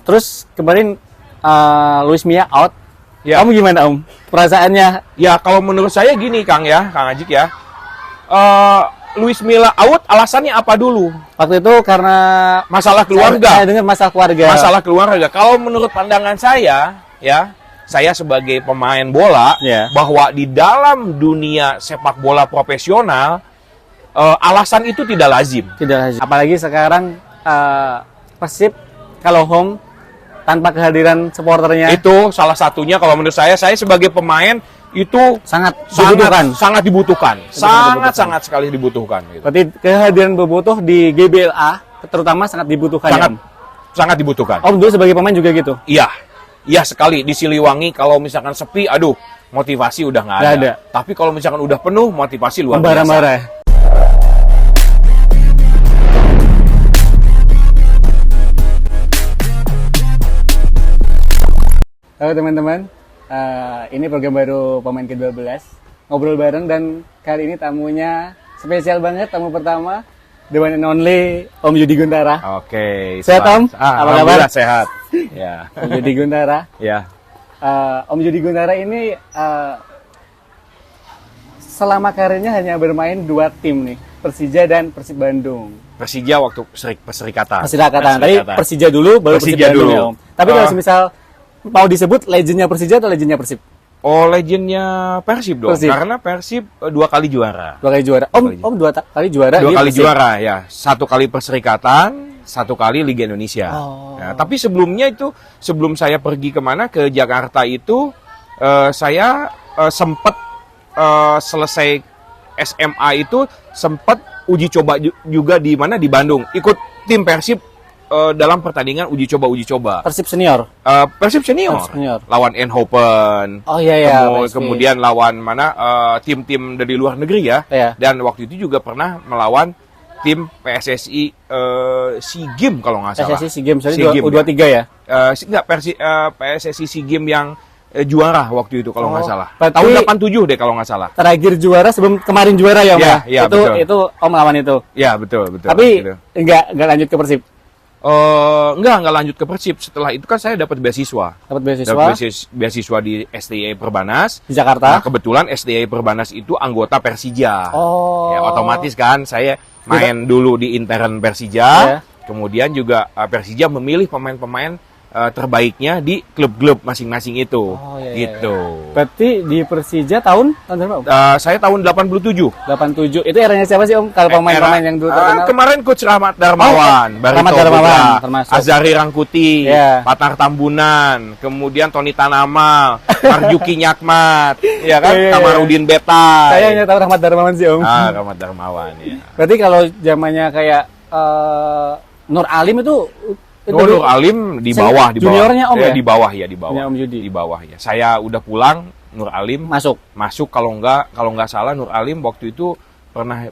Terus kemarin Luis Milla out. Ya. Kamu gimana Om? Perasaannya? Ya kalau menurut saya gini Kang Ajik ya. Luis Milla out alasannya apa dulu? Waktu itu karena Masalah keluarga. Saya dengar masalah keluarga. Masalah keluarga. Kalau menurut pandangan saya, ya, saya sebagai pemain bola, Ya. bahwa di dalam dunia sepak bola profesional, alasan itu tidak lazim. Tidak lazim. Apalagi sekarang Persib kalau home tanpa kehadiran supporternya Itu salah satunya kalau menurut saya sebagai pemain itu sangat dibutuhkan. sangat dibutuhkan. Sangat sekali dibutuhkan gitu. Berarti kehadiran Bobotoh di GBLA terutama sangat dibutuhkan. Sangat ya, Om? sangat dibutuhkan. Om dulu sebagai pemain juga gitu. Iya. Iya sekali di Siliwangi kalau misalkan sepi, aduh, motivasi udah nggak Nggak ada. ada. Tapi kalau misalkan udah penuh, motivasi luar biasa. Marah-marah. Halo teman-teman, ini program baru Pemain ke-12 ngobrol bareng dan kali ini tamunya spesial banget, tamu pertama the one and only Om Yudi Guntara. Oke. Sehat, Om? Apa Apa kabar? kabar? Sehat. Ya. Om Yudi Guntara. Ya. Om Yudi Guntara ini selama karirnya hanya bermain 2 tim nih, Persija dan Persib Bandung. Persija waktu perserikatan. Perserikatan. Tadi Persija dulu, baru Persib Persija Bandung dulu. ya, Om. Tapi kalau misal mau disebut legendnya Persija atau legendnya Persib? Oh, legendnya Persib dong. Persib. Karena Persib 2 kali juara. 2 kali juara. Om 2 kali juara. 2 di kali Persib. juara ya. 1 kali perserikatan, 1 kali Liga Indonesia. Oh. Nah, tapi sebelumnya itu, sebelum saya pergi kemana ke Jakarta itu, saya sempat selesai SMA itu sempat uji coba juga di mana, di Bandung. Ikut tim Persib dalam pertandingan uji coba. Persib senior. Persib senior. Persib senior. Lawan Eindhoven. Oh iya. Kemudian lawan mana tim-tim dari luar negeri ya. Iya. Dan waktu itu juga pernah melawan tim PSSI SEA Games kalau nggak salah. PSSI SEA Games, jadi SEA Games, U23 ya? PSSI SEA Games yang juara waktu itu kalau nggak salah. Berarti Tahun 87 deh kalau nggak salah. Terakhir juara sebelum kemarin juara ya, Om? Iya, iya, betul. Itu Om lawan itu. Ya betul. Tapi gitu. enggak lanjut ke Persib. Enggak lanjut ke Persib. Setelah itu kan saya dapat beasiswa. Dapat beasiswa Beasiswa di STI Perbanas di Jakarta. Nah, kebetulan STI Perbanas itu anggota Persija. Oh. Ya, otomatis kan saya main dulu di intern Persija. Ya. Kemudian juga Persija memilih pemain-pemain terbaiknya di klub-klub masing-masing itu. Oh, iya, gitu. Berarti di Persija tahun berapa, Om? Saya tahun 87. 87. Itu eranya siapa sih, Om? Kalau pemain-pemain yang dulu terkenal? Kemarin Coach Rahmat Darmawan, Barito Rahmat Darmawan Putra, termasuk. Azari Rangkuti, Iya. Patar Tambunan, kemudian Tony Tanamal, Marjuki Nyakmat, ya kan, Iya. Kamarudin Betai. Saya hanya tahu Rahmat Darmawan sih, Om. Rahmat Darmawan, ya. Berarti kalau zamannya kayak Nur Alim itu Nur Alim di bawah, juniornya Om ya? Di bawah ya, di bawah. Punya Om Yudi. Di bawah ya. Saya udah pulang, Nur Alim masuk kalau nggak salah Nur Alim waktu itu pernah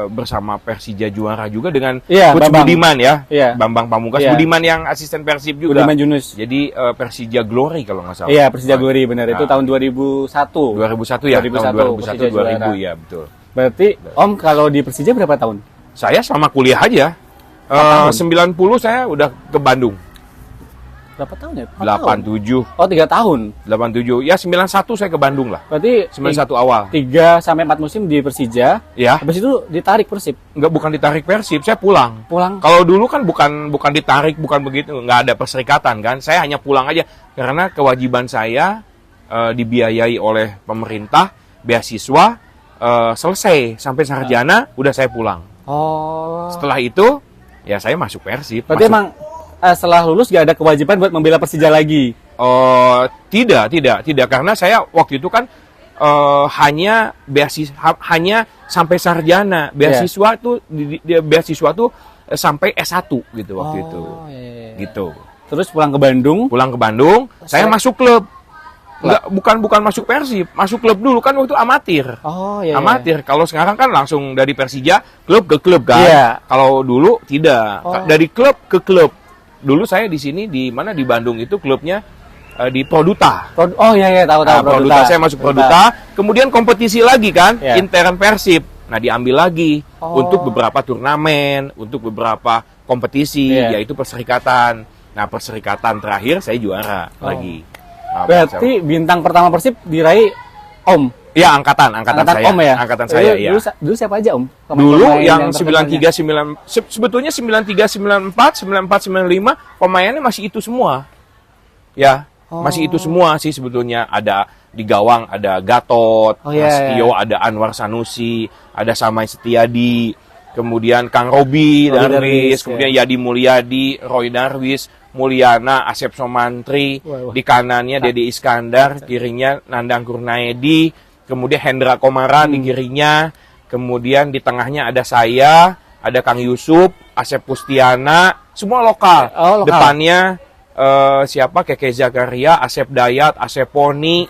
bersama Persija juara juga dengan Coach Budiman ya. Iya. Bambang Pamungkas, Budiman yang asisten Persib juga. Budiman Yunus. Jadi Persija Glory kalau nggak salah. Iya, Persija Glory benar. Itu tahun 2001. 2001 ya, tahun 2001 2000 ya, betul. Berarti Om kalau di Persija berapa tahun? Saya selama kuliah aja. 90 saya udah ke Bandung. Berapa tahun ya? 87. Oh, 3 tahun. 87. Ya 91 saya ke Bandung lah. Berarti 91 awal. 3 sampai 4 musim di Persija. Ya. Habis itu ditarik Persib. Bukan ditarik Persib, saya pulang. Kalau dulu kan bukan ditarik, bukan begitu, nggak ada perserikatan kan. Saya hanya pulang aja karena kewajiban saya dibiayai oleh pemerintah, beasiswa, selesai sampai sarjana udah saya pulang. Oh. Setelah itu ya saya masuk Persib. Berarti emang setelah lulus gak ada kewajiban buat membela Persija lagi? Tidak, karena saya waktu itu kan hanya sampai sarjana. Beasiswa tuh sampai S1 gitu waktu itu. Iya. Gitu. Terus pulang ke Bandung, saya masuk klub. Bukan masuk Persib, masuk klub dulu kan waktu amatir. Oh iya. Amatir. Kalau sekarang kan langsung dari Persija klub ke klub kan. Iya. Kalau dulu tidak. Dari klub ke klub. Dulu saya di sini di Bandung itu klubnya di Produta. Oh iya tahu Produta. Saya masuk Produta. Kemudian kompetisi lagi kan, Iya. intern Persib. Nah, diambil lagi untuk beberapa turnamen, untuk beberapa kompetisi, yaitu perserikatan. Nah, perserikatan terakhir saya juara lagi. Nah, Berarti bintang pertama Persib diraih Om. ya angkatan saya. Om ya. Angkatan saya ya. Dulu siapa aja Om? Dulu Pemain yang terkenalnya. 93 sebetulnya 93 94 94 95 pemainnya masih itu semua. Ya, masih itu semua sih sebetulnya. Ada di gawang ada Gatot, Astio, ada Anwar Sanusi, ada Samai Setiadi, kemudian Kang Robi Darwis, kemudian Yadi Mulyadi, Roy Darwis, Mulyana, Asep Somantri, di kanannya Dede Iskandar, kirinya Nandang Kurnaedi, kemudian Hendra Komaran di kirinya, kemudian di tengahnya ada saya, ada Kang Yusuf, Asep Pustiana, semua lokal. Depannya siapa? Keke Zakaria, Asep Dayat, Asep Poni,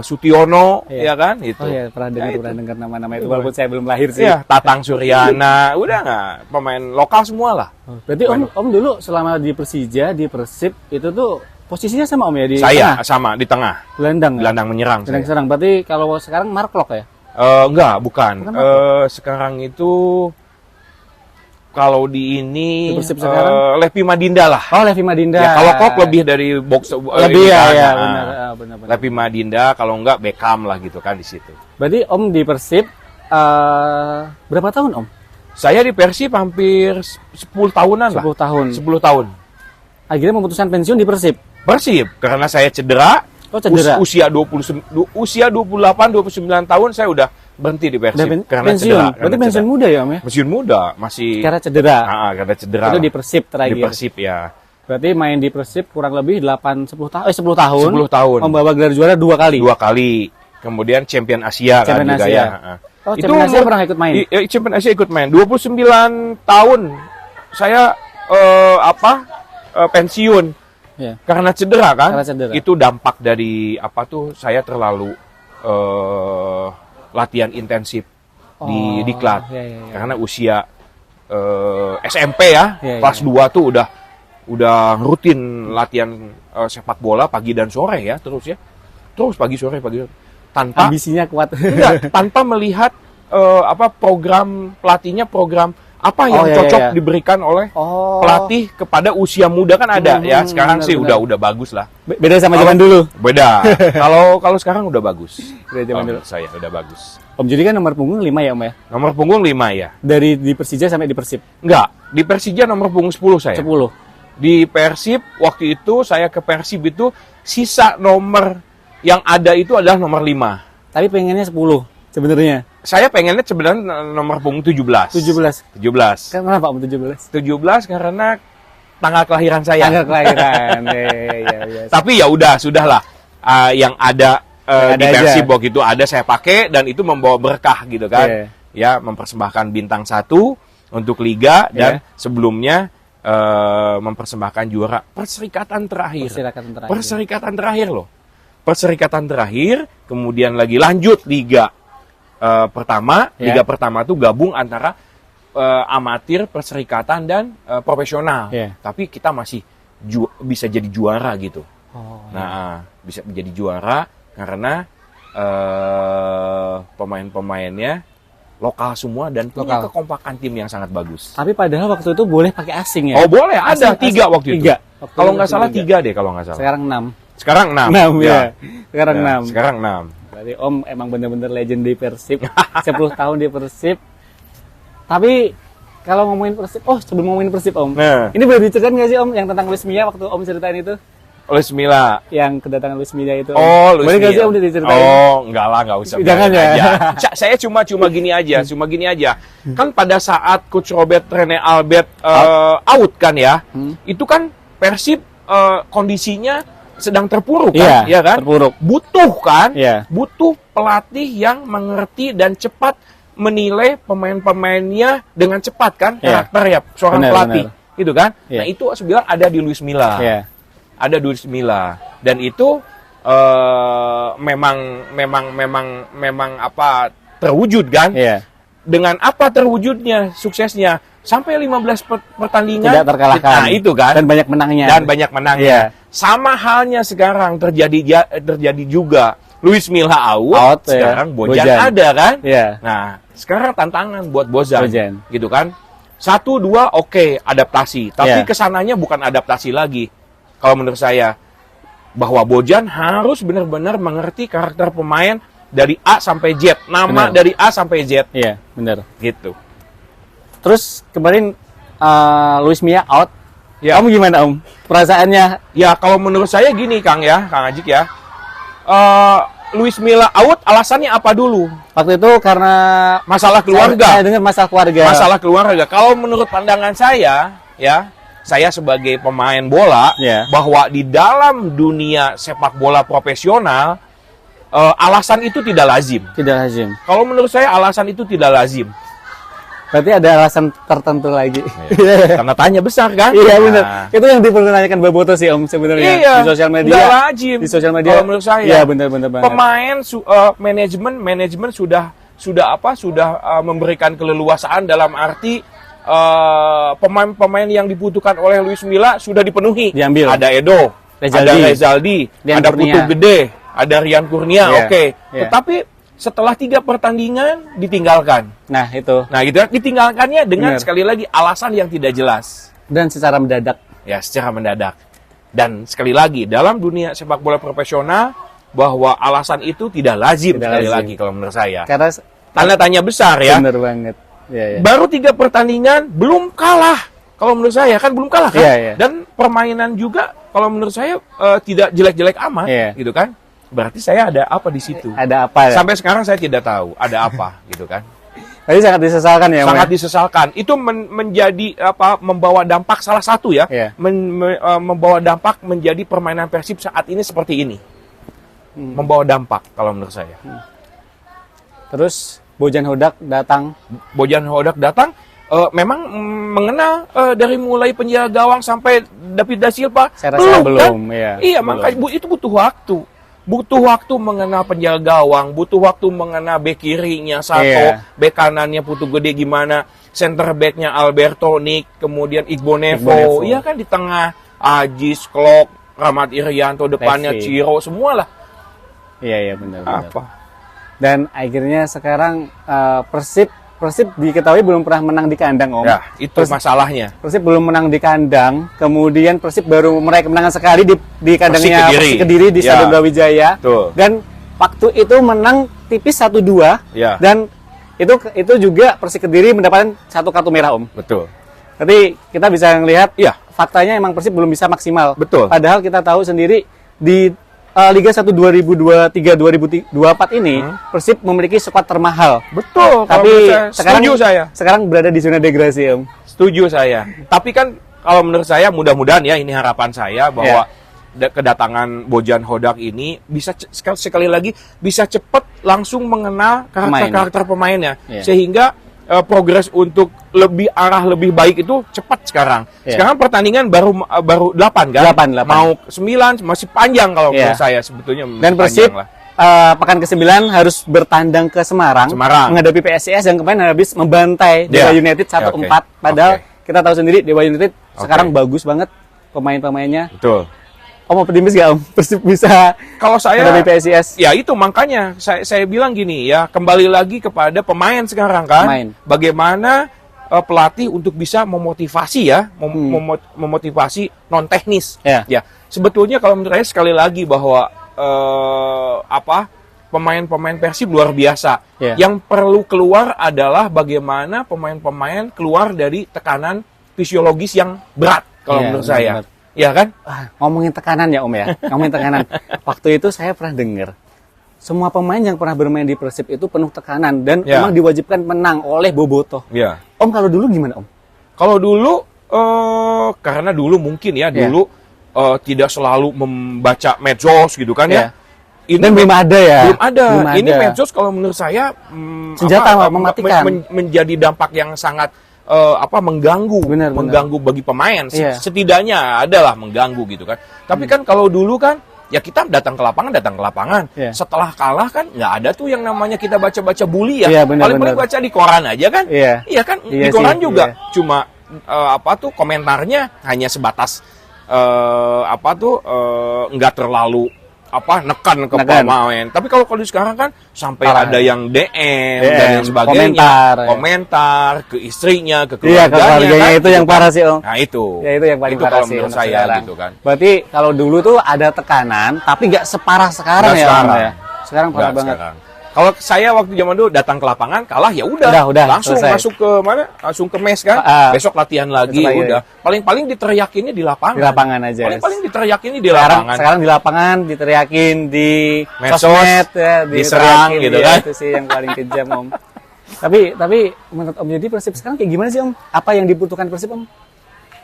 Sutiono, ya kan? Itu. Oh ya, pernah dengar nama-nama itu walaupun saya belum lahir sih. Iya, Tatang Suryana, udah nggak pemain lokal semua lah. Berarti Om dulu selama di Persija, di Persib itu tuh posisinya sama Om ya di Saya tengah? sama di tengah. Gelandang. Gelandang menyerang. Gelandang serang. Berarti kalau sekarang Mark Lok ya? Enggak, bukan. Sekarang itu kalau di ini Levi Madinda lah. Oh, Levi Madinda. Ya, kalau Kok lebih dari box lebih ya, benar. Levi Madinda, kalau enggak Beckham lah gitu kan di situ. Berarti Om di Persib berapa tahun Om? Saya di Persib hampir 10 tahunan 10 lah. tahun. 10 tahun. Akhirnya memutuskan pensiun di Persib. Persib karena saya cedera. Oh, cedera. Usia 28 29 tahun saya udah berhenti di Persib karena pensiun. cedera. Berarti pensiun muda ya Om ya? Pensiun muda, masih karena cedera. Karena cedera. Itu di Persib terakhir. Di Persib ya. Berarti main di Persib kurang lebih 10 tahun. 10 tahun. Membawa gelar juara 2 kali. 2 kali. Kemudian Champion Asia kan juga ya. Oh, itu Champion Asia pernah ikut main? Champion Asia ikut main. 29 tahun saya pensiun. Ya. Karena cedera kan. Karena cedera. Itu dampak dari saya terlalu latihan intensif di diklat. Ya. Karena usia SMP ya, kelas 2 tuh udah rutin latihan sepak bola pagi dan sore ya, terus pagi sore tanpa ambisinya kuat. Enggak, tanpa melihat program pelatihnya, program apa yang cocok diberikan oleh pelatih kepada usia muda kan ada ya. Sekarang sih udah bagus lah. Beda sama zaman dulu. Beda. Kalau sekarang udah bagus. Beda zaman dulu. Saya udah bagus. Om jadi kan nomor punggung 5 ya Om ya? Nomor punggung 5 ya. Dari di Persija sampai di Persib? Enggak, di Persija nomor punggung 10 saya. 10. Di Persib waktu itu saya ke Persib itu sisa nomor yang ada itu adalah nomor 5. Tapi pengennya 10 sebenarnya. Saya pengennya sebenarnya nomor punggung 17. 17. Kenapa Om 17? 17 karena tanggal kelahiran saya. Tanggal kelahiran. Ya. Tapi ya udah, sudahlah. Yang ada di Persib waktu itu ada saya pakai dan itu membawa berkah gitu kan. Ya, mempersembahkan bintang 1 untuk liga dan sebelumnya mempersembahkan juara perserikatan terakhir. Perserikatan terakhir loh. Perserikatan terakhir, kemudian lagi lanjut liga pertama. Liga pertama tuh gabung antara amatir, perserikatan dan profesional. Tapi kita masih bisa jadi juara gitu. Bisa menjadi juara karena pemain-pemainnya lokal semua dan punya kekompakan tim yang sangat bagus. Tapi padahal waktu itu boleh pakai asing ya? Oh boleh, ada 3 waktu itu. Kalau nggak salah 3 deh kalau nggak salah. Sekarang 6 ya. Sekarang 6. Berarti Om emang bener-bener legend di Persib. 10 tahun di Persib. Tapi kalau ngomongin Persib, sebelum ngomongin Persib Om, ini boleh diceritain nggak sih Om yang tentang Luis Milla waktu Om ceritain itu? Luis Milla. Yang kedatangan Luis Milla itu. Luis boleh nggak sih Om diceritain? Enggak lah, nggak usah. Jangan ya. Saya cuma gini aja, Kan pada saat Coach Robert Rene Albert out kan ya, itu kan Persib kondisinya sedang terpuruk kan, ya kan? Terpuruk. Butuh kan? Butuh pelatih yang mengerti dan cepat menilai pemain-pemainnya dengan cepat kan? Karakter ya seorang pelatih. Gitu kan? Nah, itu sebenarnya ada di Luis Milla. Ada di Luis Milla. Dan itu memang terwujud kan? Dengan apa terwujudnya, suksesnya? Sampai 15 pertandingan tidak terkalahkan. Nah, itu kan. Dan banyak menangnya. Sama halnya sekarang terjadi juga. Luis Milla out sekarang Bojan ada kan? Nah, sekarang tantangan buat Bojan. Gitu kan? 1, 2 oke, adaptasi. Tapi Iya. kesananya bukan adaptasi lagi. Kalau menurut saya, bahwa Bojan harus benar-benar mengerti karakter pemain dari A sampai Z. Nama Benar. dari A sampai Z. Iya, benar. Gitu. Terus kemarin Luis Milla out. Ya. Kamu gimana Om? Perasaannya? Ya, kalau menurut saya gini, Kang Ajik ya. Luis Milla out, alasannya apa dulu? Waktu itu karena Masalah keluarga. Saya dengar masalah keluarga. Masalah keluarga. Kalau menurut pandangan saya, ya, saya sebagai pemain bola, Ya. bahwa di dalam dunia sepak bola profesional, alasan itu tidak lazim. Tidak lazim. Kalau menurut saya, alasan itu tidak lazim. Berarti ada alasan tertentu lagi. Karena tanya besar, kan? Iya benar. Nah, Itu yang dipertanyakan Boboto sih Om sebenarnya Iya, di sosial media. nggak lazim. Di sosial media. Kalau menurut saya. Iya benar-benar banget. Pemain, manajemen sudah memberikan keleluasaan dalam arti pemain-pemain yang dibutuhkan oleh Luis Milla sudah dipenuhi. Diambil. Ada Edo, Rezaldi. ada Rezaldi, Rian ada Kurnia. Putu Gede, ada Rian Kurnia. Iya, Oke. iya. Tetapi setelah 3 pertandingan ditinggalkan. Nah itu. Nah, gitu ya, ditinggalkannya dengan Benar. sekali lagi alasan yang tidak jelas. Dan secara mendadak. Ya, secara mendadak. Dan sekali lagi, dalam dunia sepak bola profesional, bahwa alasan itu tidak lazim Tidak sekali lazim. lagi kalau menurut saya. Karena Tanda tanya besar ya. benar banget. Iya, iya. Baru 3 pertandingan belum kalah. Kalau menurut saya kan belum kalah kan. Iya, iya. Dan permainan juga kalau menurut saya tidak jelek-jelek amat, Iya. gitu kan. Berarti saya ada apa di situ? Ada apa ya? Sampai sekarang saya tidak tahu ada apa, gitu kan. Tadi sangat disesalkan ya Om. Sangat ya? disesalkan. Itu menjadi membawa dampak salah satu ya. Iya. Membawa dampak menjadi permainan Persib saat ini seperti ini. Membawa dampak kalau menurut saya. Terus Bojan Hodak datang. Bojan Hodak datang memang mengenal dari mulai penjaga gawang sampai David da Silva. Saya rasa belum, kan? iya. Iya, Belum. makanya itu butuh waktu. Butuh waktu mengenal penjaga gawang, butuh waktu mengenal bek kirinya Sato, Iya. bek kanannya Putu Gede gimana, center backnya Alberto Nick, kemudian Igbo Nevo. Nevo. Iya kan di tengah Ajis, Klok, Rahmat Irianto, depannya Levi. Ciro, semualah. Iya iya benar. Apa? Dan akhirnya sekarang Persib diketahui belum pernah menang di kandang Om. Ya, itu masalahnya. Persib belum menang di kandang, kemudian Persib baru meraih kemenangan sekali di kandangnya Persik Kediri. Persik Kediri di Ya. Stadion Brawijaya. Betul. Dan waktu itu menang tipis 1-2 Ya. dan itu juga Persik Kediri mendapatkan 1 kartu merah Om. Betul. Tapi kita bisa melihat Iya. faktanya emang Persib belum bisa maksimal. Betul. Padahal kita tahu sendiri di Liga 1 2023-2024 ini Persib memiliki skuad termahal. Betul. Tapi setuju saya. sekarang berada di zona degradasi Om. Setuju saya. Tapi kan kalau menurut saya mudah-mudahan ya ini harapan saya bahwa kedatangan Bojan Hodak ini bisa sekali lagi bisa cepat langsung mengenal karakter pemainnya Ya. sehingga progres untuk lebih baik itu cepat sekarang. Ya. Sekarang pertandingan baru 8 kan? 8. Mau 9 masih panjang kalau Ya. menurut saya sebetulnya. Dan Persib panjang lah. pekan ke-9 harus bertandang ke Semarang menghadapi PSIS yang kemarin habis membantai Dewa Ya. United 1-4. Oke. Padahal Oke. kita tahu sendiri Dewa United sekarang bagus banget pemain-pemainnya. Betul. Om optimis gak Om? Persib bisa Kalau saya menghadapi PSIS? ya itu makanya saya bilang gini ya, kembali lagi kepada pemain sekarang kan. Pemain. Bagaimana pelatih untuk bisa memotivasi ya, memotivasi non teknis. Ya. Ya, sebetulnya kalau menurut saya sekali lagi bahwa pemain-pemain Persib luar biasa. Ya. Yang perlu keluar adalah bagaimana pemain-pemain keluar dari tekanan fisiologis yang berat kalau Ya, menurut saya. benar. Ya kan? Ngomongin tekanan ya Om ya, ngomongin tekanan. Waktu itu saya pernah dengar semua pemain yang pernah bermain di Persib itu penuh tekanan dan Ya. memang diwajibkan menang oleh Boboto. Ya. Om kalau dulu gimana Om? Kalau dulu, karena dulu mungkin ya, dulu tidak selalu membaca medsos gitu kan ya. Ini Dan belum ada ya? belum ada. Belum Ini ada. medsos kalau menurut saya Senjata mematikan. menjadi dampak yang sangat mengganggu, Benar. mengganggu bagi pemain. Iya. Setidaknya adalah mengganggu gitu kan. Tapi kan kalau dulu kan ya kita datang ke lapangan. Iya. Setelah kalah kan nggak ada tuh yang namanya kita baca-baca bully ya. Iya, benar, Paling-paling benar. baca di koran aja kan. Iya. Iya kan, Iya di koran sih, juga. iya. Cuma komentarnya hanya sebatas nggak terlalu nekan ke Nekan. pemain. Tapi kalau sekarang kan sampai Parah. ada yang DM dan DM, lain sebagainya, komentar ke istrinya, ke Iya, keluarganya, keluarganya kan? itu yang parah sih, Om. Nah itu. Ya itu yang paling Itu parah kalau sih menurut untuk saya sekarang. gitu kan. Berarti kalau dulu tuh ada tekanan, tapi nggak separah sekarang Nggak ya, Om, sekarang. ya. Sekarang parah Nggak banget. sekarang. Kalau saya waktu zaman dulu datang ke lapangan kalah ya udah langsung selesai. masuk ke mana? Langsung ke mes kan. Besok latihan lagi besok lagi, udah. Paling-paling diteriakinnya di lapangan. Di lapangan aja. Paling-paling diteriakinnya di Sekarang, lapangan. sekarang di lapangan diteriakin di Medsos, sosmed ya, diserang diteriakin, gitu ya, kan. Itu sih yang paling kejam, Om. tapi menurut Om Yudi Persib sekarang kayak gimana sih, Om? Apa yang dibutuhkan Persib, Om?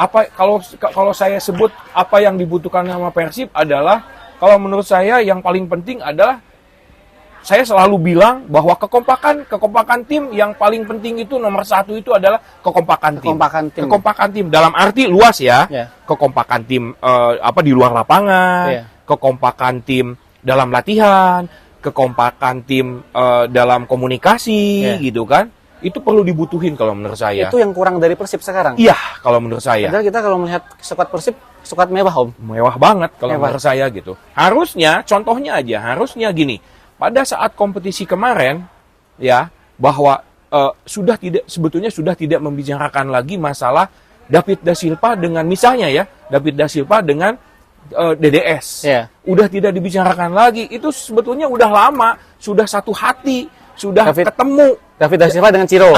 Apa kalau saya sebut apa yang dibutuhkan sama Persib adalah kalau menurut saya yang paling penting adalah saya selalu bilang bahwa kekompakan tim yang paling penting itu nomor satu itu adalah kekompakan tim. Kekompakan tim dalam arti luas ya. Kekompakan tim di luar lapangan, kekompakan tim dalam latihan, kekompakan tim dalam komunikasi gitu kan. Itu perlu dibutuhin kalau menurut saya. Itu yang kurang dari Persib sekarang. Iya, kalau menurut saya. Padahal kita kalau melihat skuad Persib, skuad mewah, Om. Mewah banget kalau menurut saya gitu. Harusnya, contohnya aja, harusnya gini. Pada saat kompetisi kemarin, ya, bahwa sebetulnya sudah tidak membicarakan lagi masalah David Da Silva dengan misalnya ya, David Da Silva dengan DDS. Udah tidak dibicarakan lagi. Itu sebetulnya udah lama, sudah satu hati, sudah ketemu. David Da Silva dengan Ciro.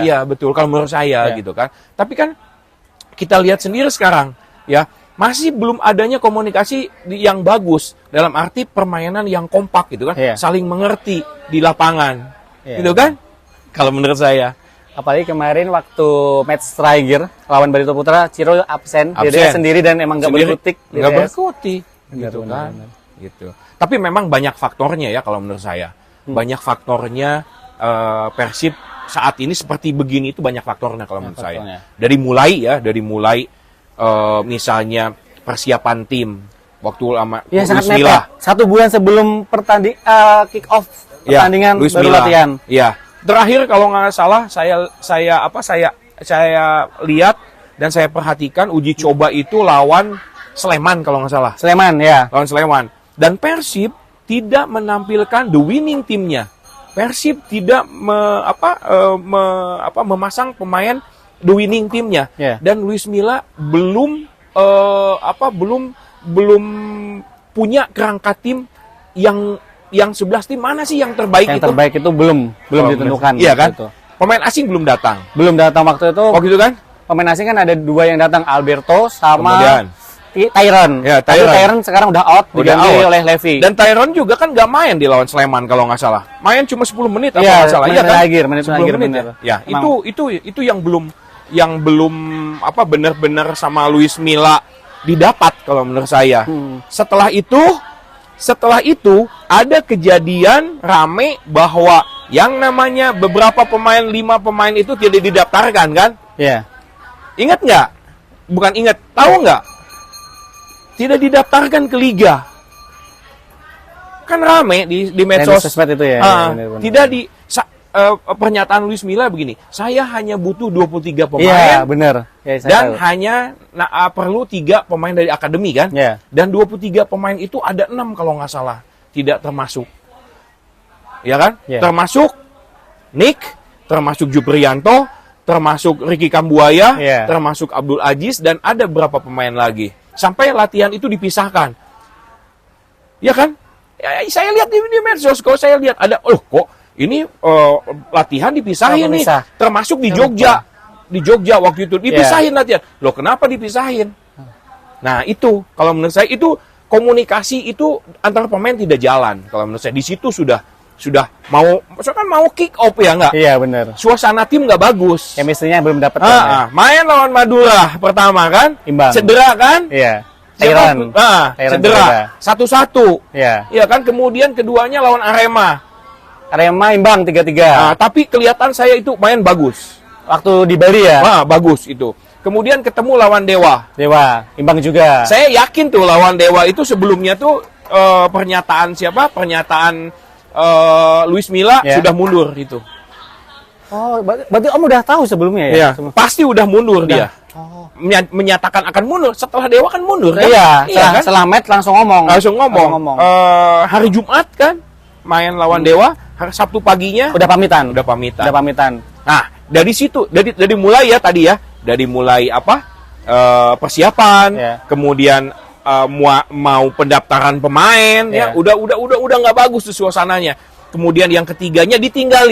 Iya, betul kalau menurut saya gitu kan. Tapi kan kita lihat sendiri sekarang, ya, masih belum adanya komunikasi yang bagus dalam arti permainan yang kompak gitu kan, saling mengerti di lapangan, gitu kan? Kalau menurut saya. Apalagi kemarin waktu match terakhir lawan Barito Putra, Ciro absen. DDS sendiri dan emang nggak berkutik. Nggak berkutik, gitu kan? Gitu. Tapi memang banyak faktornya ya kalau menurut saya. Banyak faktornya Persib saat ini seperti begini itu banyak faktornya kalau menurut saya. Dari mulai misalnya persiapan tim waktu lama sangat mepet. 1 bulan sebelum kick off pertandingan baru latihan. Iya. Terakhir kalau nggak salah saya lihat dan saya perhatikan uji coba itu lawan Sleman kalau nggak salah. Sleman ya. Lawan Sleman. Dan Persib tidak menampilkan the winning timnya. Persib tidak memasang pemain the winning timnya. Dan Luis Milla belum punya kerangka tim yang 11 tim mana sih yang terbaik itu? Yang terbaik itu belum ditentukan. Iya kan? Gitu. Pemain asing belum datang. Belum datang waktu itu. Oh gitu kan? Pemain asing kan ada 2 yang datang, Alberto sama Tyron. Ya, Tyron sekarang udah out, diganti oleh Levy. Dan Tyron juga kan nggak main di lawan Sleman kalau nggak salah. Main cuma 10 menit apa nggak salah. Iya kan? Menit 10 terakhir menit. Ya, itu yang belum benar-benar sama Luis Milla didapat kalau menurut saya. Setelah itu ada kejadian rame bahwa yang namanya beberapa pemain, 5 pemain itu tidak didaftarkan kan? Iya. Ingat nggak? Bukan ingat, tahu nggak? Tidak didaftarkan ke liga. Kan rame di medsos. Sosmed itu ya. Benar. Tidak pernyataan Luis Milla begini, saya hanya butuh 23 pemain. Iya, benar. Dan hanya perlu 3 pemain dari akademi kan? Dan 23 pemain itu ada 6 kalau nggak salah. Tidak termasuk. Ya kan? Termasuk Nick, termasuk Juprianto, termasuk Ricky Kambuaya, termasuk Abdul Aziz, dan ada berapa pemain lagi. Sampai latihan itu dipisahkan. Ya kan? Ya, saya lihat di medsos, kalau saya lihat ada, kok ini latihan dipisahin nih, termasuk di Jogja. Di Jogja waktu itu dipisahin latihan. Loh, kenapa dipisahin? Nah, itu kalau menurut saya itu komunikasi itu antar pemain tidak jalan. Kalau menurut saya di situ sudah mau kick off ya nggak? Iya, benar. Suasana tim nggak bagus. Chemistry-nya belum dapat. Main lawan Madura pertama kan? Imbang. Cedera kan? Iya. Cedera. 1-1. Iya kan? Kemudian keduanya lawan Arema imbang 3-3. Tapi kelihatan saya itu main bagus. Waktu di Bali ya? Bagus itu. Kemudian ketemu lawan Dewa, imbang juga. Saya yakin tuh lawan Dewa itu sebelumnya tuh pernyataan Luis Milla sudah mundur itu. Oh, berarti Om udah tahu sebelumnya ya? Iya, pasti udah mundur dia. Oh. Menyatakan akan mundur. Setelah Dewa kan mundur kan? Iya, kan? setelah match langsung ngomong. Langsung ngomong. Hari Jumat kan main lawan Dewa, hari Sabtu paginya Udah pamitan. udah pamitan. Udah pamitan. Nah, dari situ dari mulai ya tadi ya, dari mulai apa? Persiapan, Ya. kemudian mau pendaftaran pemain Ya. ya, udah nggak bagus tuh suasananya. Kemudian yang ketiganya ditinggal.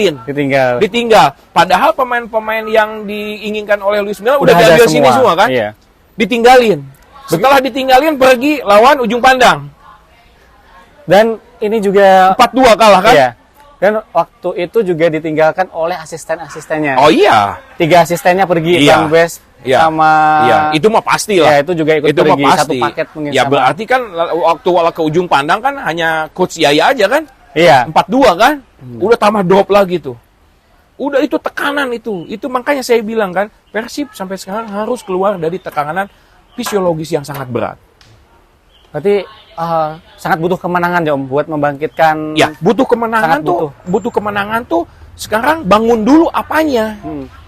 Padahal pemain-pemain yang diinginkan oleh Luis Milla udah ada diambil sini semua kan? Iya. Ditinggalin. Setelah ditinggalin pergi lawan Ujung Pandang. Dan ini juga 4-2 kalah kan? Iya. Dan waktu itu juga ditinggalkan oleh asisten-asistennya. Oh iya. 3 asistennya pergi, Iya. Bang Bes Iya. sama Iya, itu mah pasti lah. Ya, itu juga ikut Itu mah pergi satu pasti. paket mungkin Ya sama. berarti kan waktu ke Ujung Pandang kan hanya coach Yaya aja kan? Iya. 4-2 kan? Udah tambah drop lagi tuh. Udah itu tekanan itu. Itu makanya saya bilang kan, Persib sampai sekarang harus keluar dari tekanan fisiologis yang sangat berat. Berarti sangat butuh kemenangan ya Om buat membangkitkan. Ya, butuh kemenangan Sangat tuh. Butuh kemenangan tuh sekarang bangun dulu apanya.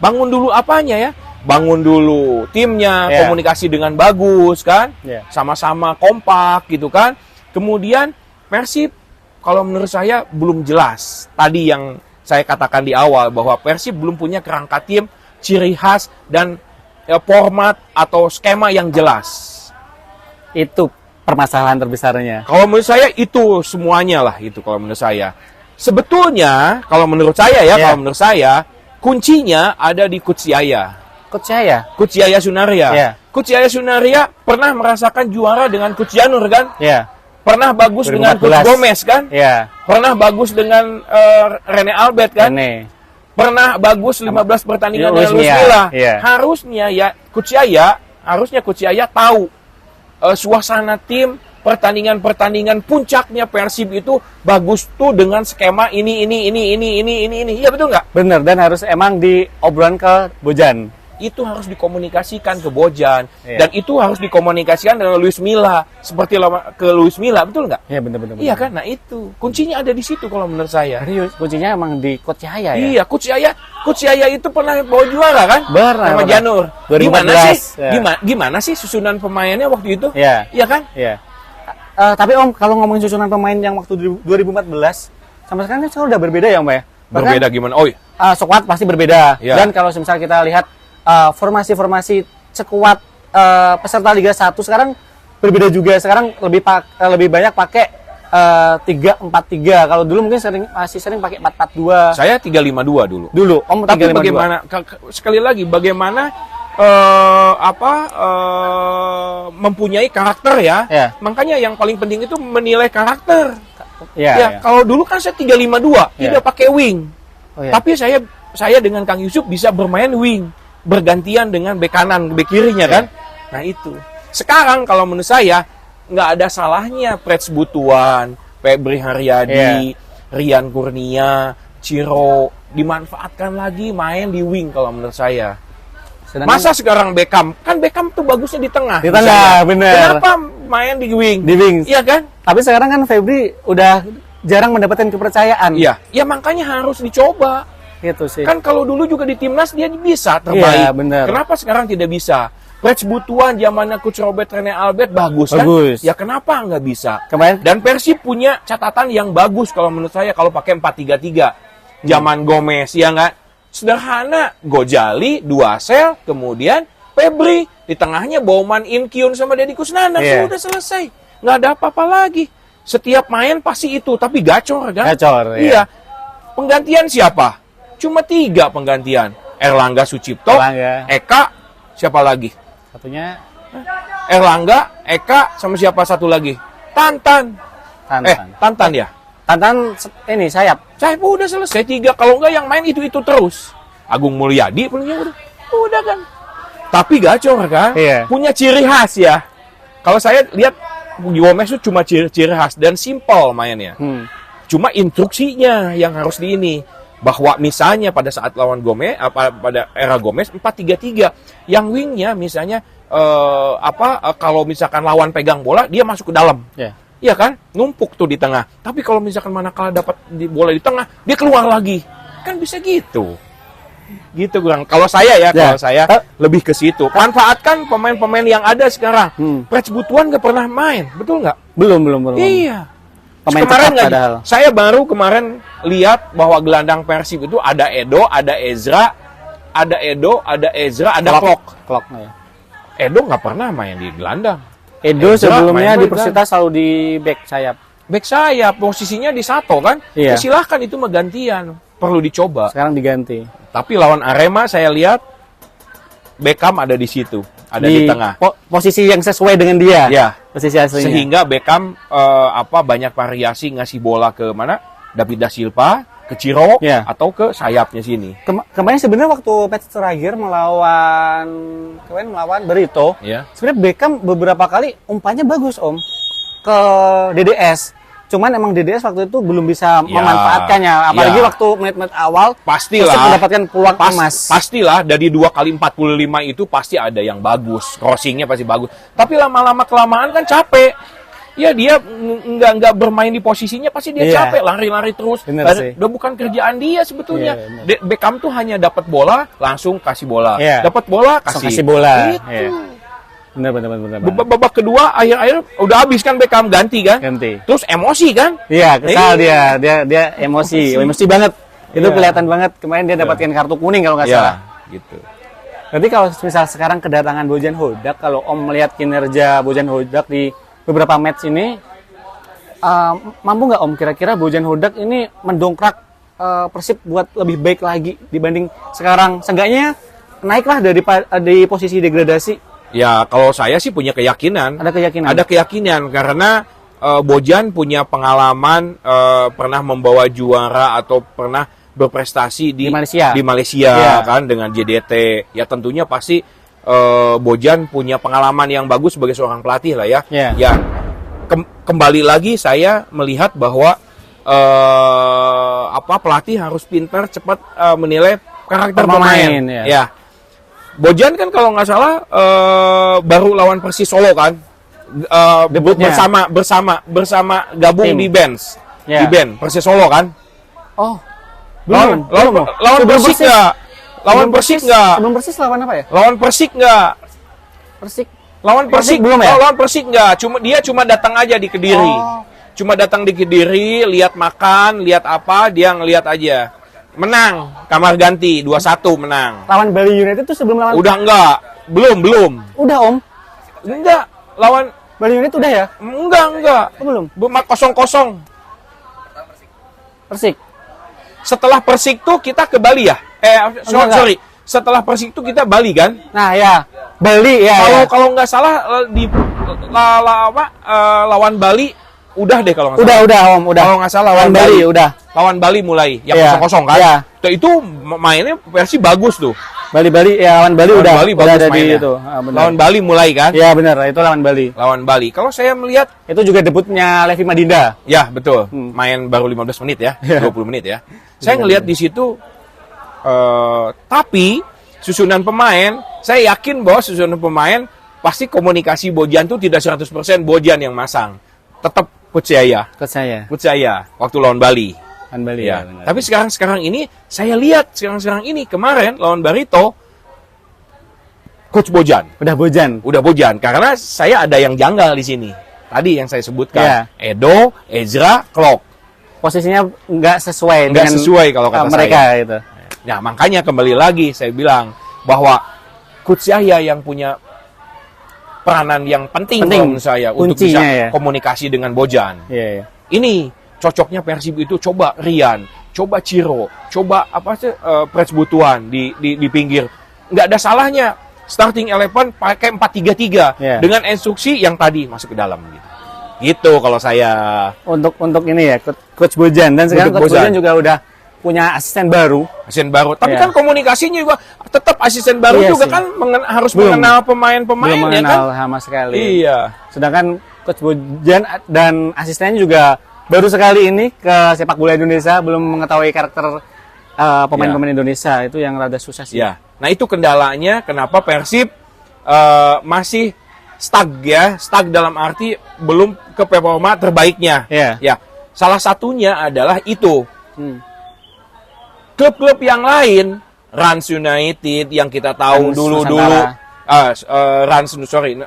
Bangun dulu apanya ya? Bangun dulu timnya, Ya. komunikasi dengan bagus kan? Ya. Sama-sama kompak gitu kan. Kemudian Persib kalau menurut saya belum jelas. Tadi yang saya katakan di awal bahwa Persib belum punya kerangka tim, ciri khas dan format atau skema yang jelas. Itu permasalahan terbesarnya. Kalau menurut saya itu semuanya lah itu kalau menurut saya. Sebetulnya kalau menurut saya ya, kalau menurut saya kuncinya ada di Coach Yaya. Coach saya. Coach Yaya Sunaria. Ya. Coach Yaya Sunaria pernah merasakan juara dengan Coach Janur kan? Ya. Pernah bagus 2014. dengan Coach Gomez kan? Ya. Pernah bagus dengan Rene Albert kan? Rene. Pernah bagus 15 pertandingan Luis dengan Luis Milla. Milla. Iya. Harusnya Coach Yaya tahu suasana tim, pertandingan-pertandingan puncaknya Persib itu bagus tuh dengan skema ini. Iya betul nggak? Bener, dan harus emang diobrolan ke Bojan. Itu harus dikomunikasikan ke Bojan. Iya. Dan itu harus dikomunikasikan dengan Luis Milla. Seperti ke Luis Milla, betul nggak? Iya bener. Iya kan? Nah itu. Kuncinya ada di situ kalau menurut saya. Serius, kuncinya emang di Coach Yaya ya? Iya, Coach Yaya itu pernah bawa juara kan? Pernah, Sama pernah. Janur. 2014, Gimana sih? ya. Gimana sih susunan pemainnya waktu itu? Iya. Iya kan? Iya. Tapi Om, kalau ngomongin susunan pemain yang waktu 2014, sama sekarang kan udah berbeda ya Om ya? Bahkan, Berbeda gimana? Oh, squad pasti berbeda. Iya. Dan kalau misalnya kita lihat formasi-formasi sekuat peserta Liga 1 sekarang berbeda juga. Sekarang lebih banyak pakai 3-4-3. Kalau dulu mungkin masih sering pakai 4-4-2. saya 352 dulu. Dulu, Om Tapi 3-5-2. bagaimana sekali lagi bagaimana mempunyai karakter ya. Ya. Makanya yang paling penting itu menilai karakter. Iya, Ya, iya. kalau dulu kan saya 352, Ya. tidak pakai wing. Oh, iya. Tapi saya dengan Kang Yusuf bisa bermain wing, bergantian dengan bek kanan, bek kirinya kan. Nah itu. Sekarang kalau menurut saya nggak ada salahnya Preds Butuan, Febri Haryadi, Rian Kurnia, Ciro dimanfaatkan lagi main di wing kalau menurut saya. Sedangkan Masa sekarang Beckham? Kan Beckham tuh bagusnya di tengah. Di tengah, misalnya. bener. Kenapa main di wing? di wing. Iya kan? Tapi sekarang kan Febri udah jarang mendapatkan kepercayaan. Iya. Ya makanya harus dicoba. Gitu sih. Kan kalau dulu juga di timnas dia bisa terbaik. Iya, bener. Kenapa sekarang tidak bisa? Preds Butuan zamannya Coach Robert Rene Albert bagus kan? Bagus. Ya kenapa nggak bisa? Kemarin Dan Persib punya catatan yang bagus kalau menurut saya kalau pakai 4-3-3. Zaman Gomez, ya nggak? Sederhana, Gojali, Duasel, kemudian Febri. Di tengahnya Bauman, Inkyun, sama Deddy Kusnandar. Iya. Sudah selesai. Nggak ada apa-apa lagi. Setiap main pasti itu, tapi gacor kan? Gacor, Iya. Penggantian siapa? Cuma 3 penggantian. Erlangga Sucipto, Erlangga. Eka, siapa lagi? satunya Erlangga, Eka, sama siapa satu lagi? Tantan. Tantan ya? Tantan ini sayap. Saya udah selesai 3. Kalau enggak yang main itu terus. Agung Mulyadi punya udah kan. Tapi gacor kan? Iya. Punya ciri khas ya. Kalau saya lihat Gomez itu cuma ciri khas dan simpel mainnya. Cuma instruksinya yang harus bahwa misalnya pada saat lawan Gomez pada era Gomez 4-3-3 yang wingnya misalnya kalau misalkan lawan pegang bola dia masuk ke dalam. Iya kan? Numpuk tuh di tengah. Tapi kalau misalkan manakala dapat bola di tengah, dia keluar lagi. Kan bisa gitu. Gitu kurang. Kalau saya ya, kalau saya lebih ke situ. Manfaatkan pemain-pemain yang ada sekarang. Preds Butuan nggak pernah main, betul nggak? Belum. Iya. Pemain Kemarin tetap nggak, padahal. saya baru kemarin lihat bahwa gelandang Persib itu ada Edo, ada Ezra, ada Klok. Ya. Edo nggak pernah main di gelandang. Edo Ezra sebelumnya main di Persita selalu di back sayap. Back sayap, posisinya di Sato kan? Iya. Ya, silahkan itu mah gantian, perlu dicoba. Sekarang diganti. Tapi lawan Arema saya lihat Beckham ada di situ, ada di tengah. Posisi yang sesuai dengan dia. Ya. Posisi aslinya. Sehingga Beckham banyak variasi ngasih bola ke mana? David da Silva, ke Ciro, Ya. atau ke sayapnya sini. Kemarin sebenarnya waktu match terakhir melawan Barito, Ya. sebenarnya Beckham beberapa kali umpannya bagus Om ke DDS. Cuman emang DDS waktu itu belum bisa Ya. memanfaatkannya, apalagi Ya. waktu menit-menit awal Pastilah. Persib mendapatkan peluang emas. Pastilah dari 2 kali 45 itu pasti ada yang bagus, crossingnya pasti bagus. Tapi lama-lama kelamaan kan capek. Ya dia nggak bermain di posisinya, pasti dia Iya. capek, lari-lari terus. Bener Dan sih. udah bukan kerjaan dia sebetulnya. Iya, bener. Beckham tuh hanya dapat bola langsung kasih bola, Iya. dapat bola Langsung kasih, kasih bola. Gitu. Iya. Benar. Babak kedua akhir-akhir udah habis kan Beckham ganti kan, Ganti. terus emosi kan. Iya, kesal Iya. dia emosi banget. Itu Iya. kelihatan banget. Kemarin dia dapatkan kartu kuning kalau nggak salah. Ya, gitu. Berarti kalau misal sekarang kedatangan Bojan Hodak, kalau Om melihat kinerja Bojan Hodak di beberapa match ini, mampu nggak Om kira-kira Bojan Hodak ini mendongkrak Persib buat lebih baik lagi dibanding sekarang? Seenggaknya naiklah dari posisi degradasi. Ya, kalau saya sih punya keyakinan. Ada keyakinan? Ada keyakinan karena Bojan punya pengalaman pernah membawa juara atau pernah berprestasi di Malaysia. Iya. Kan dengan JDT. Ya tentunya pasti Bojan punya pengalaman yang bagus sebagai seorang pelatih lah ya. Iya. Ya kembali lagi saya melihat bahwa pelatih harus pintar cepat menilai karakter pemain. Ya. Ya. Bojan kan kalau nggak salah baru lawan Persis Solo kan, Debutnya. bersama gabung Tim. di bench, Ya. di band Persis Solo kan. Oh, Lawan Sebelum Persik nggak? Lawan Persik nggak? Sebelum Persis lawan apa ya? Lawan Persik nggak? Persik. Lawan Persik belum ya? Lawan Persik nggak? Dia cuma datang aja di Kediri. Oh. Cuma datang di Kediri, lihat makan, lihat apa, dia ngelihat aja. Menang, kamar ganti 2-1 menang. Lawan Bali United itu sebelum lawan. Udah enggak? Belum. Udah Om. Enggak, lawan Bali United udah ya? enggak. Oh, belum. 0-0. Persik. Setelah Persik tuh kita ke Bali ya? Enggak. Sorry. Setelah Persik tuh kita Bali kan? Nah ya, Bali ya. Kalau nggak salah di lawan Bali udah deh kalau nggak salah. Udah Om, udah. Kalau nggak salah lawan Bali udah. Lawan Bali mulai yang Iya. 0-0 kan? Iya. Itu mainnya versi bagus tuh. Bali ya lawan Bali Lawan udah. Bali Udah bagus ada di mainnya. itu. Benar. Lawan Bali mulai kan? Iya benar, itu lawan Bali. Lawan Bali. Kalau saya melihat Itu juga debutnya Levi Madinda. ya betul, main baru 15 menit ya, 20 menit ya. Saya ngelihat di situ, tapi susunan pemain, saya yakin bahwa susunan pemain pasti komunikasi Bojan tuh tidak 100% Bojan yang masang, tetap percaya waktu lawan Bali. Lawan Bali Ya. benar. Tapi sekarang ini saya lihat sekarang ini kemarin lawan Barito, Coach Bojan. Udah Bojan. Karena saya ada yang janggal di sini. Tadi yang saya sebutkan, Ya. Edo, Ezra, Klok. Posisinya nggak sesuai Nggak dengan sesuai kalau kata mereka saya. itu. Nah, makanya kembali lagi saya bilang bahwa Coach Yahya yang punya peranan yang penting menurut saya untuk Kuncinya bisa ya. komunikasi dengan Bojan. Iya. Ini cocoknya Persib itu coba Rian, coba Ciro, coba Preds Butuan di pinggir. Nggak ada salahnya starting 11 pakai 4-3-3 Yeah. dengan instruksi yang tadi masuk ke dalam gitu. Gitu kalau saya. Untuk ini ya, Coach Bojan, dan sekarang Untuk Coach Bojan Bojan juga udah punya asisten baru. Asisten baru. Tapi Yeah. kan komunikasinya juga tetap asisten baru Iya juga sih. kan harus Belum. mengenal pemain-pemain Belum ya kan. mengenal sama sekali. Iya. Sedangkan Coach Bojan dan asistennya juga baru sekali ini ke sepak bola Indonesia, belum mengetahui karakter pemain-pemain Indonesia. Itu yang rada susah sih. Ya. Nah, itu kendalanya kenapa Persib masih stuck dalam arti belum ke performa terbaiknya. Iya. Ya. Salah satunya adalah itu. Hmm. Klub-klub yang lain Rans United yang kita tahu Rans dulu-dulu.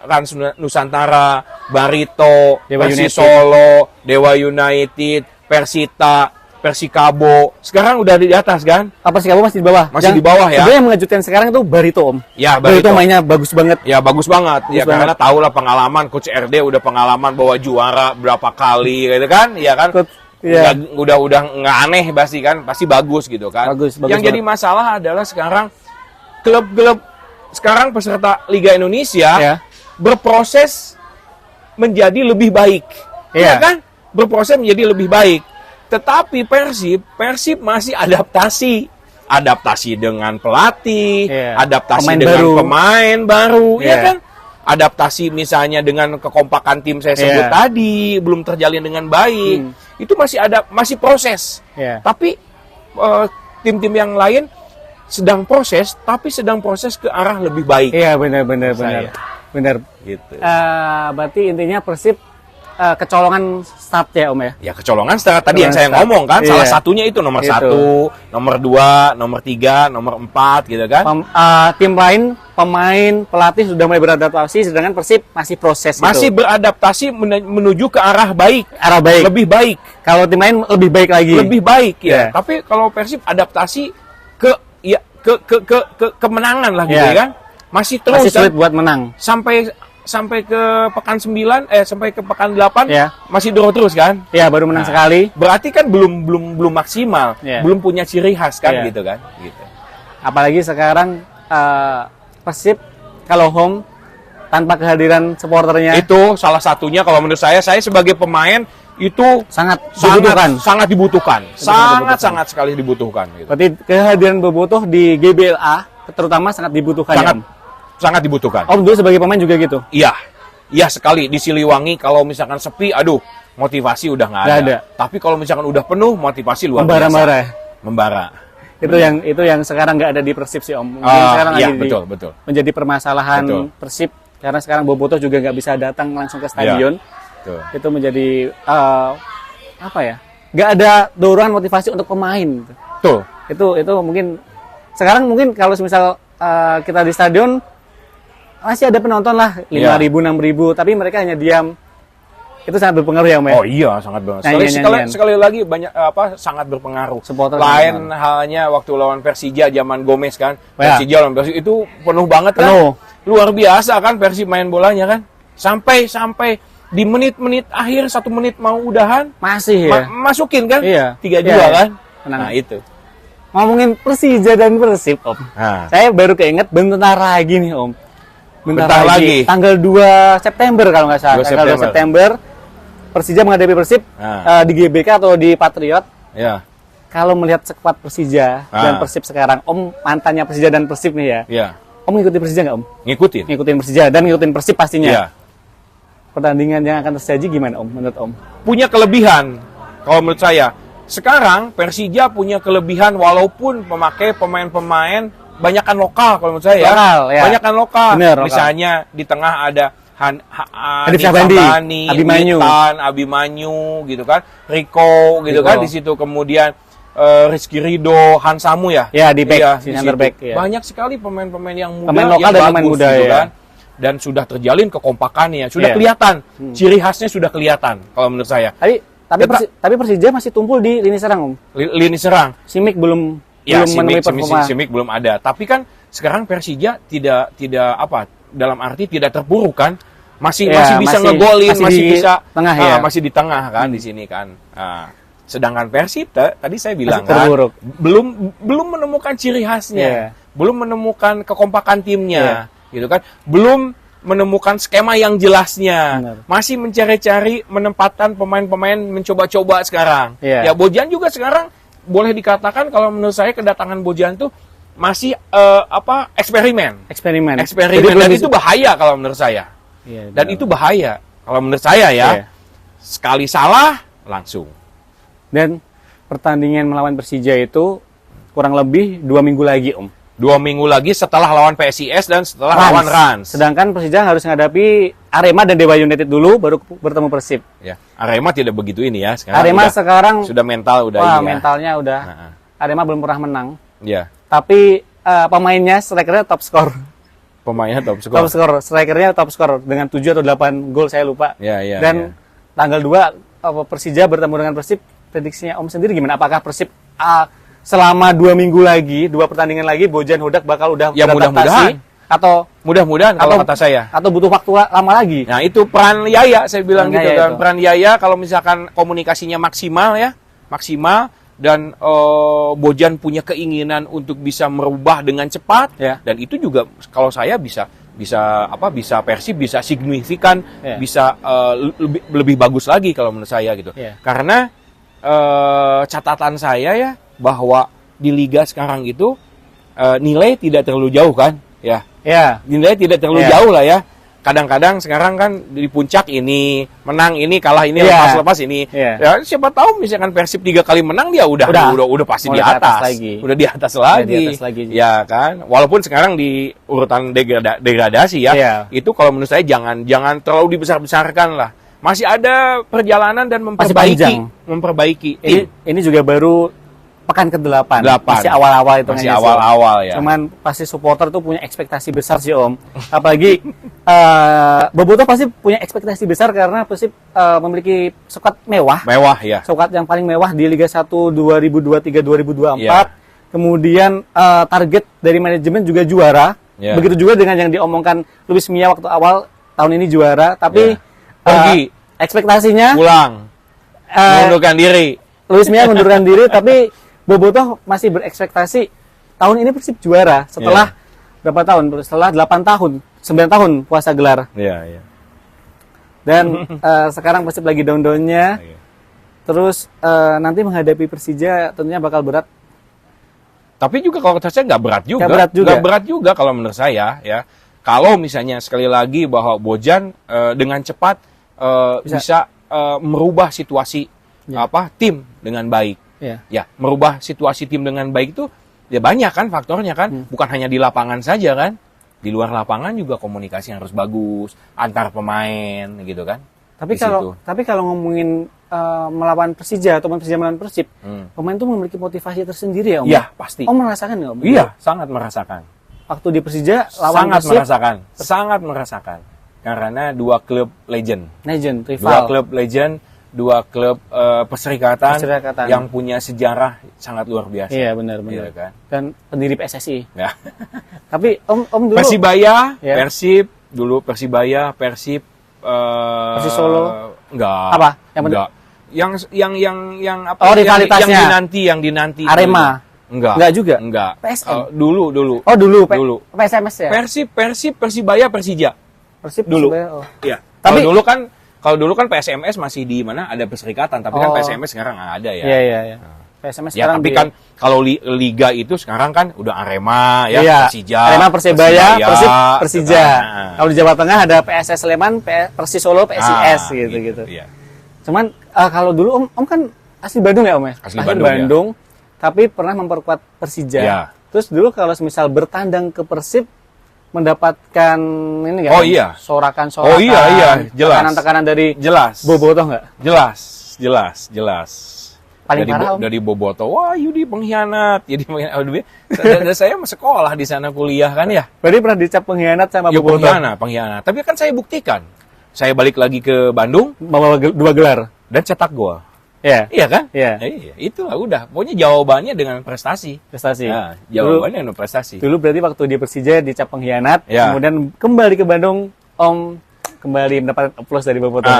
Rans Nusantara, Barito, Dewa Persis United. Solo, Dewa United, Persita, Persikabo. Sekarang udah di atas kan? Apa sih kamu masih di bawah? Masih di bawah ya. Sebenarnya yang mengejutkan sekarang itu Barito Om. Ya, Barito Barito. mainnya bagus banget. Ya bagus banget. Ya banget. karena tahu lah pengalaman Coach RD udah pengalaman bawa juara berapa kali gitu kan? Ya kan? Iya. Udah nggak aneh pasti kan? Pasti bagus gitu kan? Bagus Yang jadi masalah adalah sekarang klub-klub sekarang peserta Liga Indonesia Ya. berproses menjadi lebih baik. Iya. Ya kan? Berproses menjadi lebih baik. Tetapi Persib masih adaptasi. Adaptasi dengan pelatih, Iya. adaptasi Pemain dengan baru. pemain baru, ya Iya. kan? Adaptasi misalnya dengan kekompakan tim saya sebut Iya. tadi belum terjalin dengan baik. Itu masih proses. Iya. Tapi tim-tim yang lain sedang proses, tapi sedang proses ke arah lebih baik. Iya, benar. Benar. Gitu. Berarti intinya Persib kecolongan start ya Om ya. Ya kecolongan setelah tadi yang saya Start. ngomong kan, salah Iya. satunya itu nomor Itu. 1, nomor 2, nomor 3, nomor 4 gitu kan. Tim lain, pemain, pelatih sudah mulai beradaptasi, sedangkan Persib masih proses. Masih gitu. beradaptasi menuju ke arah baik, arah baik. lebih baik, Kalau tim lain lebih baik lagi. lebih baik Iya. ya. Tapi kalau Persib adaptasi ke kemenangan lah gitu Iya. ya kan. Masih terus Masih sulit kan? buat menang. sampai ke pekan 9 sampai ke pekan 8 Iya. masih draw terus kan. Ya, baru menang sekali. Berarti kan belum maksimal, Iya. belum punya ciri khas kan Iya. gitu kan. Gitu. Apalagi sekarang Persib kalau home tanpa kehadiran supporternya Itu salah satunya kalau menurut saya sebagai pemain itu sangat dibutuhkan. sangat dibutuhkan. dibutuhkan. Sangat sekali dibutuhkan gitu. Berarti kehadiran Bobotoh di GBLA terutama sangat dibutuhkan ya, Sangat Om. sangat dibutuhkan. Om dulu sebagai pemain juga gitu. Iya. Iya sekali di Siliwangi kalau misalkan sepi aduh motivasi udah nggak Nggak ada. ada. Tapi kalau misalkan udah penuh motivasi luar Membara-bara. biasa. Membara. Itu yang sekarang nggak ada di Persib sih Om. Mungkin sekarang Iya, lagi betul. menjadi permasalahan Betul. Persib karena sekarang Bobotoh juga nggak bisa datang langsung ke stadion. Betul. Itu menjadi apa ya? Nggak ada dorongan motivasi untuk pemain. Betul. Itu mungkin sekarang mungkin kalau misal kita di stadion masih ada penonton lah 5.000 6.000 tapi mereka hanya diam. Itu sangat berpengaruh ya Om ya? Oh iya, sangat banget. Nyanyian-nyanyian. Sekali lagi banyak sangat berpengaruh. Supporter Lain halnya waktu lawan Persija zaman Gomez kan. Oh, ya. Persija lawan Persija itu penuh banget kan. Penuh. Luar biasa kan Persib main bolanya kan. Sampai di menit-menit akhir 1 menit mau udahan Masih ya. masukin kan? Iya. 3-2 Iya, kan? menang. Nah, itu. Ngomongin Persija dan Persib Om. Nah, Saya baru keinget bentar lagi nih Om. Bentar lagi. Tanggal 2 September kalau nggak salah. 2 Tanggal 2 September. Persija menghadapi Persib Nah. di GBK atau di Patriot. ya. Kalau melihat skuad Persija dan Persib sekarang, Om mantannya Persija dan Persib nih ya. Iya. Om ngikutin Persija nggak Om? Ngikutin. Ngikutin Persija dan ngikutin Persib pastinya. Iya. Pertandingan yang akan terjadi gimana Om menurut Om? Punya kelebihan kalau menurut saya. Sekarang Persija punya kelebihan walaupun memakai pemain-pemain banyakan lokal kalau menurut saya. Lokal, ya. Banyakan lokal. Bener, lokal. Misalnya di tengah ada Hanif Syahbandi, Abimanyu. Abimanyu gitu kan. Rico gitu Rico. kan di situ. Kemudian Rizky Ridho, Hansamu ya. Ya, di back, Iya, di di center situ. back, iya. Banyak sekali pemain-pemain yang muda Pemain lokal yang dan bagus pemain muda, gitu ya. kan. Dan sudah terjalin kekompakannya, sudah Iya. kelihatan. Ciri khasnya sudah kelihatan kalau menurut saya. Tapi Persija masih tumpul di lini serang Om. Lini serang. Simic belum Ya, menemui Simic, performa. Simic belum ada. Tapi kan sekarang Persija tidak apa dalam arti tidak terpuruk kan? Masih Ya, bisa masih- ngegolin, masih masih di bisa tengah ya. masih di tengah kan di sini kan. Sedangkan Persib tadi saya bilang Masih kan terpuruk. belum menemukan ciri khasnya, Iya. belum menemukan kekompakan timnya, gitu kan? Belum menemukan skema yang jelasnya. Benar. Masih mencari-cari menempatkan pemain-pemain mencoba-coba sekarang. Iya. Ya Bojan juga sekarang boleh dikatakan kalau menurut saya kedatangan Bojan tuh masih eksperimen. eksperimen. Eksperimen Jadi belum dan bisa- itu bahaya kalau menurut saya. Iya, Dan benar. itu bahaya kalau menurut saya ya. Iya. Sekali salah langsung. Dan pertandingan melawan Persija itu kurang lebih 2 minggu lagi Om. 2 minggu lagi setelah lawan PSIS dan setelah lawan Rans. Sedangkan Persija harus menghadapi Arema dan Dewa United dulu baru bertemu Persib. Ya, Arema tidak begitu ini ya. Sekarang Arema sudah sekarang mental udah wah, ini ya. mentalnya udah Nah, Arema belum pernah menang. ya. Tapi pemainnya strikernya top skor. Pemainnya top Top skor. skor, strikernya top skor dengan 7 atau 8 gol saya lupa. Ya. Dan tanggal 2 Persija bertemu dengan Persib, prediksinya Om sendiri gimana? Apakah Persib selama 2 minggu lagi, 2 pertandingan lagi Bojan Hodak bakal udah Ya, beradaptasi? mudah-mudahan. Atau Mudah-mudahan kalau kata saya. atau butuh waktu lama lagi? Nah, itu peran Yaya saya bilang Peran gitu Yaya kan. itu. Peran Yaya kalau misalkan komunikasinya maksimal dan Bojan punya keinginan untuk bisa merubah dengan cepat Ya. dan itu juga kalau saya bisa Persib bisa signifikan, Ya. bisa lebih bagus lagi kalau menurut saya gitu. Ya. Karena catatan saya ya bahwa di liga sekarang itu nilai tidak terlalu jauh kan, ya. Ya. Nilai tidak terlalu Iya. jauh lah ya. Kadang-kadang sekarang kan di puncak ini menang ini kalah ini Iya. lepas ini. Iya. Ya siapa tahu misalkan Persib 3 kali menang dia udah pasti Mau di di atas atas. lagi. Udah di atas Udah lagi. di atas lagi. Ya kan. Walaupun sekarang di urutan degradasi ya. Iya. Itu kalau menurut saya jangan terlalu dibesar-besarkan lah. Masih ada perjalanan dan panjang. memperbaiki. Ini juga baru pekan ke-8. 8. Masih awal-awal itu Masih awal-awal ya. Cuman pasti supporter tuh punya ekspektasi besar sih Om. Apalagi Bobotoh pasti punya ekspektasi besar karena Persib memiliki skuad mewah. Mewah ya. Skuad yang paling mewah di Liga 1 2023-2024. Ya. Kemudian target dari manajemen juga juara. Ya. Begitu juga dengan yang diomongkan Luis Mia waktu awal tahun ini juara, tapi Ya. Pergi. ekspektasinya Pulang. Mengundurkan diri. Luis Mia mengundurkan diri, tapi Bobotoh masih berekspektasi tahun ini Persib juara setelah berapa tahun? Setelah 8 tahun, 9 tahun puasa gelar. Iya. Dan sekarang Persib lagi down-downnya. Terus nanti menghadapi Persija tentunya bakal berat. Tapi juga kalau kata saya nggak berat juga. Nggak berat juga. Nggak berat juga kalau menurut saya ya. Kalau misalnya sekali lagi bahwa Bojan dengan cepat bisa merubah situasi tim dengan baik. Ya, merubah situasi tim dengan baik itu ya banyak kan faktornya kan. Bukan hanya di lapangan saja kan. Di luar lapangan juga komunikasi harus bagus antar pemain gitu kan. Tapi kalau ngomongin melawan Persija atau Persija melawan Persib, pemain itu memiliki motivasi tersendiri ya Om? Iya, pasti. Om merasakan nggak Om? Iya, sangat merasakan. Waktu di Persija lawan Persib, Persib, sangat merasakan. Karena 2 klub legend. legend, 2 rival. klub legend, 2 klub perserikatan Perserikatan. yang punya sejarah sangat luar biasa. Iya benar. Iya kan? Dan pendiri PSSI. Ya. Tapi Om dulu Persibaya, Ya. Persib, dulu Persibaya, Persib, Persis Solo? Enggak. Apa? Yang Enggak. Yang apa? Oh, rivalitasnya. Yang dinanti. Arema. Enggak. Enggak juga? Enggak. PSM? Dulu. Oh dulu, Dulu. PSMS ya? Persib, Persibaya, Persija. Persib dulu. Persibaya, oh. Iya. Tapi- Kalau dulu kan PSMS masih di mana ada perserikatan, tapi kan Oh. PSMS sekarang nggak ada ya. Iya. PSMS Ya, sekarang tapi kan kalau liga itu sekarang kan udah Arema ya, Iya. Persija, Arema, Persebaya, Persib, Persija. Nah. Kalau di Jawa Tengah ada PSS Sleman, Persis Solo, PSIS gitu. Iya. Cuman kalau dulu Om kan asli Bandung ya Om ya? Asli Bandung, tapi pernah memperkuat Persija. Iya. Terus dulu kalau misal bertandang ke Persib mendapatkan ini nggak? Oh, Om? iya. Sorakan-sorakan. Oh, iya, jelas. Tekanan-tekanan dari Jelas. Bobotoh nggak? Jelas. Paling parah Om. Dari Boboto, wah Yudi pengkhianat. Jadi pengkhianat. Dan saya sekolah di sana kuliah kan ya. Berarti pernah dicap pengkhianat sama Ya Bobotoh? pengkhianat. Tapi kan saya buktikan. Saya balik lagi ke Bandung Bawa 2 gelar. dan cetak gol. Iya. Iya kan? Iya. Iya, itulah udah. Pokoknya jawabannya dengan prestasi. Prestasi. Nah, jawabannya dengan prestasi. Dulu berarti waktu di Persija dicap pengkhianat, Ya. kemudian kembali ke Bandung, Om kembali mendapatkan aplaus dari Bobotoh.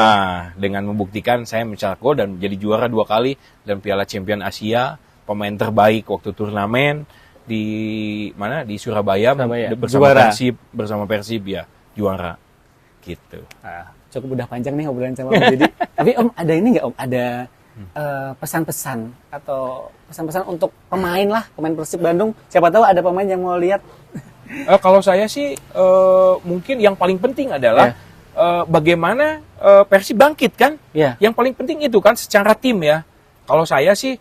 Dengan membuktikan saya mencetak gol dan menjadi juara 2 kali dan Piala Champion Asia, pemain terbaik waktu turnamen di mana di Surabaya, Juara. bersama Persib ya, juara. Gitu. Cukup udah panjang nih obrolan sama Om Jadi. Tapi Om ada ini nggak Om? Ada pesan-pesan atau pesan-pesan untuk pemain lah, pemain Persib Bandung. Siapa tahu ada pemain yang mau lihat. Kalau saya sih mungkin yang paling penting adalah bagaimana Persib bangkit kan? Ya. Yang paling penting itu kan secara tim ya. Kalau saya sih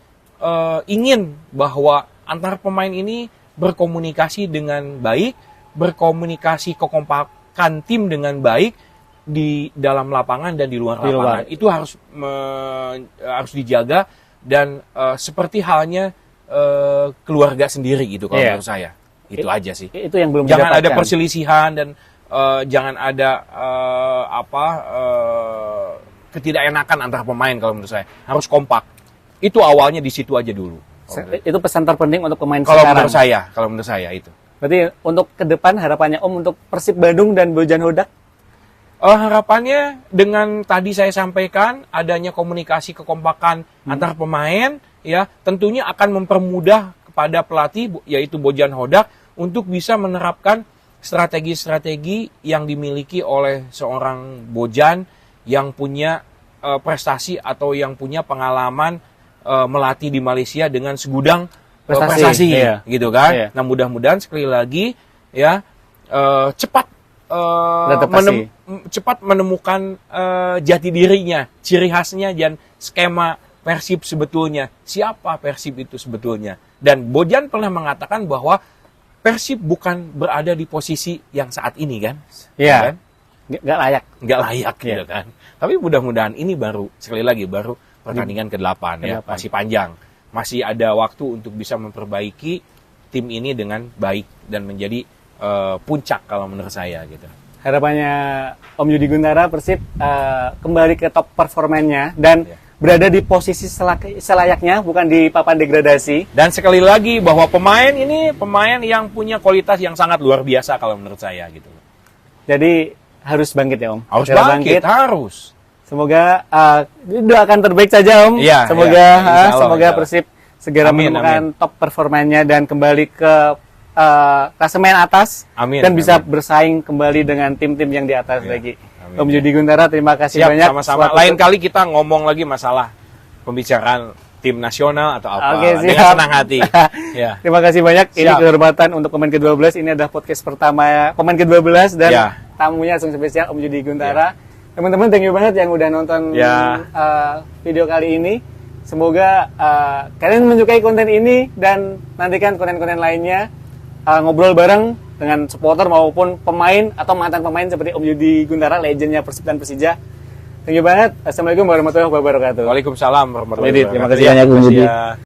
ingin bahwa antar pemain ini berkomunikasi dengan baik, berkomunikasi kekompakan tim dengan baik di dalam lapangan dan di luar lapangan. Itu harus dijaga dan seperti halnya keluarga sendiri gitu kalau menurut saya. Itu aja sih. Itu yang belum Jangan ada didapatkan. perselisihan dan jangan ada ketidakenakan antara pemain kalau menurut saya. Harus kompak. Itu awalnya di situ aja dulu. Itu pesan terpenting untuk pemain Kalau sekarang. menurut saya itu. Berarti untuk ke depan harapannya Om untuk Persib Bandung dan Bojan Hodak? Harapannya dengan tadi saya sampaikan adanya komunikasi kekompakan antar pemain, ya tentunya akan mempermudah kepada pelatih yaitu Bojan Hodak untuk bisa menerapkan strategi-strategi yang dimiliki oleh seorang Bojan yang punya prestasi atau yang punya pengalaman melatih di Malaysia dengan segudang prestasi iya. gitu kan. Iya. Nah, mudah-mudahan sekali lagi ya cepat Beradaptasi. cepat menemukan jati dirinya, ciri khasnya dan skema Persib sebetulnya. Siapa Persib itu sebetulnya? Dan Bojan pernah mengatakan bahwa Persib bukan berada di posisi yang saat ini kan? Iya. Kan? Nggak layak. Nggak layak Iya. gitu kan. Tapi mudah-mudahan ini baru, sekali lagi baru pertandingan ke-8 ya, Ke-8. masih panjang. Masih ada waktu untuk bisa memperbaiki tim ini dengan baik dan menjadi puncak kalau menurut saya gitu. Harapannya Om Yudi Guntara Persib kembali ke top performanya dan Iya. berada di posisi selayaknya, bukan di papan degradasi. Dan sekali lagi bahwa pemain ini pemain yang punya kualitas yang sangat luar biasa kalau menurut saya gitu. Jadi harus bangkit ya Om. Harus Segera bangkit, harus. Semoga doakan terbaik saja Om. Iya, semoga iya. Insya Allah, semoga insya Allah. Persib segera Amin, menemukan top performanya dan kembali ke klasemen atas Amin, dan bisa amin. bersaing kembali dengan tim-tim yang di atas Iya, lagi. amin, Om ya. Yudi Guntara, terima kasih Siap, banyak. sama-sama. Suatu- Lain kali kita ngomong lagi masalah pembicaraan tim nasional atau apa. Oke, dengan siap. senang hati. Ya. Terima kasih banyak. Ini Siap. kehormatan untuk pemain ke-12. Ini adalah podcast pertama pemain ke-12 dan Ya. tamunya langsung spesial Om Yudi Guntara. Teman-teman, thank you banget yang udah nonton Ya. video kali ini. Semoga kalian menyukai konten ini dan nantikan konten-konten lainnya. Ngobrol bareng dengan supporter maupun pemain atau mantan pemain seperti Om Yudi Guntara, legendnya Persib dan Persija. Thank you banget. Assalamualaikum warahmatullahi wabarakatuh. Waalaikumsalam warahmatullahi Yudi, terima wabarakatuh. kasih banyak, Bung Terima kasih Yudi. ya.